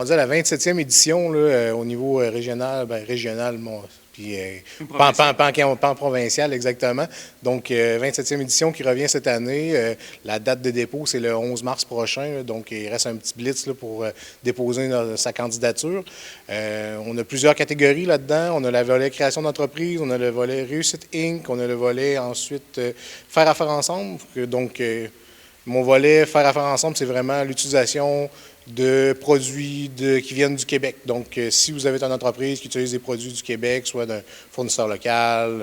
On est à la 27e édition là, au niveau régional, puis pan provincial exactement. Donc, 27e édition qui revient cette année. La date de dépôt, c'est le 11 mars prochain. Là, donc, il reste un petit blitz là, pour déposer sa candidature. On a plusieurs catégories là-dedans. On a le volet création d'entreprise, on a le volet réussite Inc., on a le volet ensuite faire affaire ensemble. Donc, mon volet faire affaire ensemble, c'est vraiment l'utilisation de produits qui viennent du Québec. Donc, si vous avez une entreprise qui utilise des produits du Québec, soit d'un fournisseur local,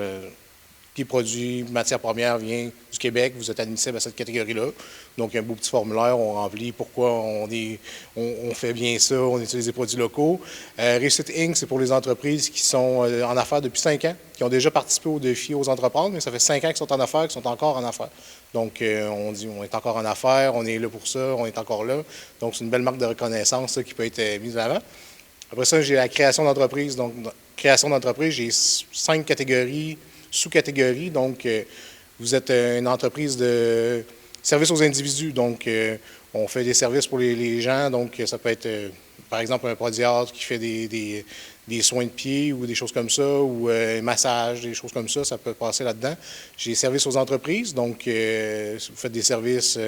qui produit matière première vient du Québec, vous êtes admissible à cette catégorie-là. Donc, il y a un beau petit formulaire, on remplit pourquoi on fait bien ça, on utilise des produits locaux. Réussite Inc., c'est pour les entreprises qui sont en affaires depuis 5 ans, qui ont déjà participé au défi aux entreprendre, mais ça fait 5 ans qu'ils sont en affaires, qu'ils sont encore en affaires. Donc, on dit on est encore en affaires, on est là pour ça, on est encore là. Donc, c'est une belle marque de reconnaissance ça, qui peut être mise en avant. Après ça, j'ai la création d'entreprise. Donc, création d'entreprise, j'ai 5 catégories, sous-catégories. Donc, vous êtes une entreprise de service aux individus. Donc, on fait des services pour les gens. Donc, ça peut être, par exemple, un podiatre qui fait des soins de pied ou des choses comme ça, ou un massage, des choses comme ça peut passer là-dedans. J'ai services aux entreprises. Donc, si vous faites des services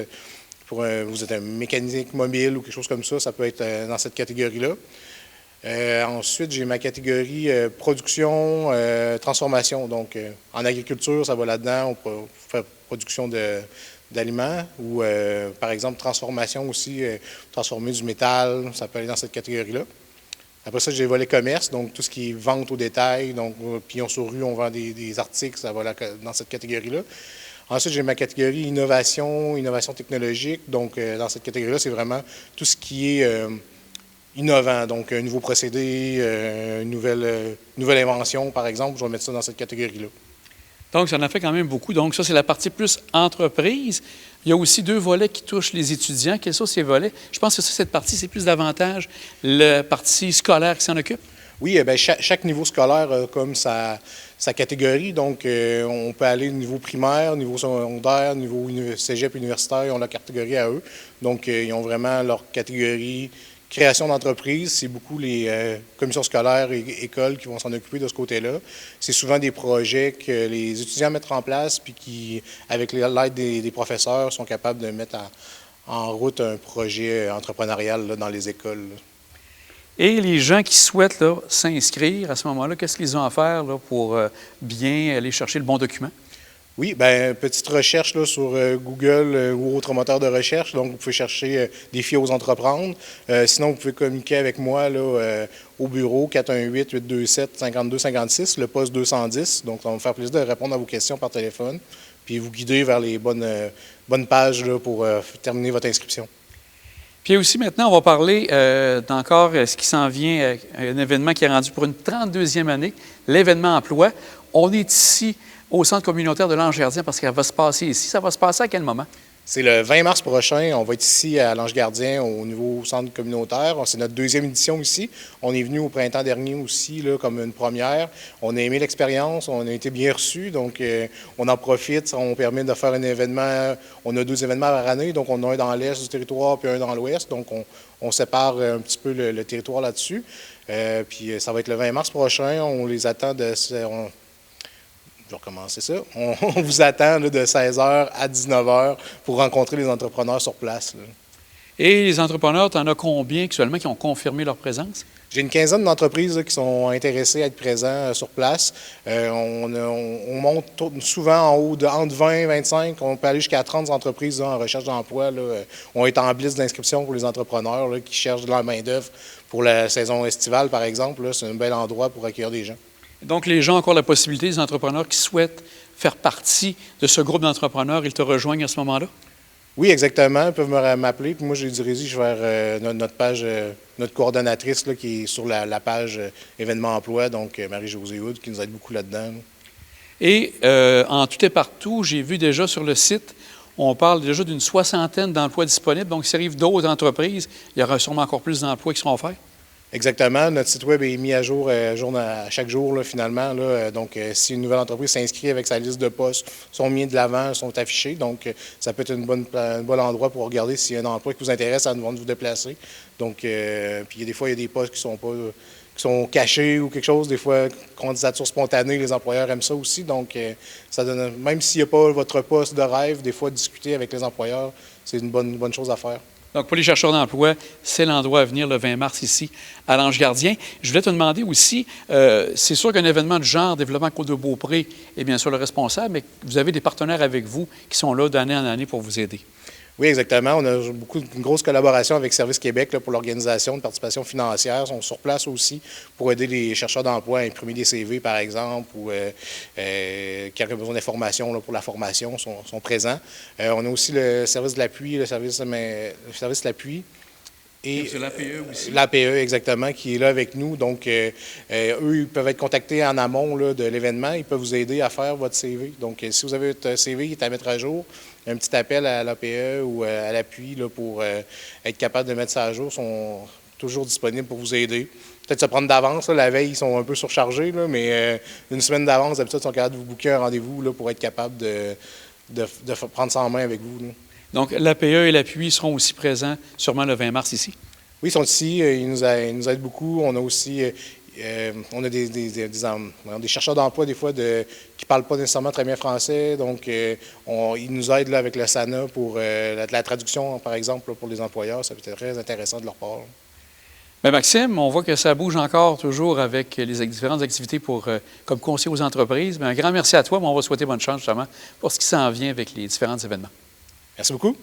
vous êtes un mécanique mobile ou quelque chose comme ça peut être dans cette catégorie-là. Ensuite, j'ai ma catégorie production, transformation. Donc, en agriculture, ça va là-dedans. On peut faire production d'aliments ou, par exemple, transformation aussi, transformer du métal, ça peut aller dans cette catégorie-là. Après ça, j'ai volé commerce, donc tout ce qui est vente au détail. Donc, pignon sur rue, on vend des articles, ça va là, dans cette catégorie-là. Ensuite, j'ai ma catégorie innovation technologique. Donc, dans cette catégorie-là, c'est vraiment tout ce qui est innovant, donc un nouveau procédé, une nouvelle invention, par exemple, je vais mettre ça dans cette catégorie-là. Donc, ça en a fait quand même beaucoup. Donc, ça, c'est la partie plus entreprise. Il y a aussi 2 volets qui touchent les étudiants. Quels sont ces volets? Je pense que cette partie, c'est plus davantage la partie scolaire qui s'en occupe. Oui, bien, chaque niveau scolaire a comme sa catégorie. Donc, on peut aller au niveau primaire, niveau secondaire, niveau cégep universitaire, ils ont leur catégorie à eux. Donc, ils ont vraiment leur catégorie création d'entreprise. C'est beaucoup les commissions scolaires et écoles qui vont s'en occuper de ce côté-là. C'est souvent des projets que les étudiants mettent en place puis qui, avec l'aide des professeurs, sont capables de mettre en route un projet entrepreneurial là, dans les écoles. Là. Et les gens qui souhaitent s'inscrire à ce moment-là, qu'est-ce qu'ils ont à faire là, pour bien aller chercher le bon document? Oui, bien, petite recherche là, sur Google ou autre moteur de recherche. Donc, vous pouvez chercher défis aux entreprendre. Sinon, vous pouvez communiquer avec moi là, au bureau 418-827-5256, le poste 210. Donc, ça va me faire plaisir de répondre à vos questions par téléphone, puis vous guider vers les bonnes pages là, pour terminer votre inscription. Puis aussi, maintenant, on va parler d'encore ce qui s'en vient, un événement qui est rendu pour une 32e année, l'événement emploi. On est ici au centre communautaire de l'Ange-Gardien parce qu'elle va se passer ici. Ça va se passer à quel moment? C'est le 20 mars prochain. On va être ici à l'Ange-Gardien au nouveau centre communautaire. C'est notre 2e édition ici. On est venu au printemps dernier aussi là, comme une première. On a aimé l'expérience. On a été bien reçus. Donc, on en profite. On permet de faire un événement. On a 2 événements par année. Donc, on a un dans l'est du territoire puis un dans l'ouest. Donc, on sépare un petit peu le territoire là-dessus. Puis, ça va être le 20 mars prochain. On les attend je vais recommencer ça. On vous attend là, de 16h à 19h pour rencontrer les entrepreneurs sur place. Là. Et les entrepreneurs, tu en as combien actuellement qui ont confirmé leur présence? J'ai une quinzaine d'entreprises là, qui sont intéressées à être présents sur place. On monte souvent en haut de entre 20 et 25. On peut aller jusqu'à 30 entreprises là, en recherche d'emploi. On est en blitz d'inscription pour les entrepreneurs là, qui cherchent de la main-d'œuvre pour la saison estivale, par exemple. Là, c'est un bel endroit pour accueillir des gens. Donc, les gens ont encore la possibilité, les entrepreneurs qui souhaitent faire partie de ce groupe d'entrepreneurs, ils te rejoignent à ce moment-là? Oui, exactement. Ils peuvent m'appeler. Puis moi, je les dirige vers notre page, notre coordonnatrice là, qui est sur la page événement emploi, donc Marie-Josée Houd, qui nous aide beaucoup là-dedans. Et en tout et partout, j'ai vu déjà sur le site, on parle déjà d'une 60aine d'emplois disponibles. Donc, s'il arrive d'autres entreprises, il y aura sûrement encore plus d'emplois qui seront offerts. Exactement. Notre site web est mis à jour à chaque jour, là, finalement. Là. Donc, si une nouvelle entreprise s'inscrit avec sa liste de postes, sont mis de l'avant, sont affichés. Donc, ça peut être un bon endroit pour regarder s'il y a un emploi qui vous intéresse avant de vous déplacer. Donc, puis des fois, il y a des postes qui sont cachés ou quelque chose. Des fois, candidature spontanée, les employeurs aiment ça aussi. Donc, ça donne, même s'il n'y a pas votre poste de rêve, des fois, discuter avec les employeurs, c'est une bonne chose à faire. Donc, pour les chercheurs d'emploi, c'est l'endroit à venir le 20 mars ici à l'Ange-Gardien. Je voulais te demander aussi, c'est sûr qu'un événement de genre, Développement Côte-de-Beaupré est bien sûr le responsable, mais vous avez des partenaires avec vous qui sont là d'année en année pour vous aider. Oui, exactement. On a une grosse collaboration avec Service Québec là, pour l'organisation de participation financière. Ils sont sur place aussi pour aider les chercheurs d'emploi à imprimer des CV, par exemple, ou qui ont besoin d'informations pour la formation, sont présents. On a aussi le service de l'appui, le service de l'appui. Et c'est l'APE aussi. L'APE, exactement, qui est là avec nous. Donc, eux, ils peuvent être contactés en amont là, de l'événement. Ils peuvent vous aider à faire votre CV. Donc, si vous avez votre CV qui est à mettre à jour, un petit appel à l'APE ou à l'appui là, pour être capable de mettre ça à jour, sont toujours disponibles pour vous aider. Peut-être se prendre d'avance. La veille, ils sont un peu surchargés, là, mais une semaine d'avance, d'habitude, ils sont capables de vous booker un rendez-vous là, pour être capable de prendre ça en main avec vous. Là. Donc, l'APE et l'appui seront aussi présents sûrement le 20 mars ici. Oui, ils sont ici. Ils nous aident beaucoup. On a aussi on a des chercheurs d'emploi, des fois, qui ne parlent pas nécessairement très bien français. Donc, ils nous aident là, avec le SANA pour la traduction, par exemple, là, pour les employeurs. Ça peut être très intéressant de leur part. Bien, Maxime, on voit que ça bouge encore toujours avec les différentes activités comme conseiller aux entreprises. Bien, un grand merci à toi, mais on va souhaiter bonne chance justement pour ce qui s'en vient avec les différents événements. Merci beaucoup.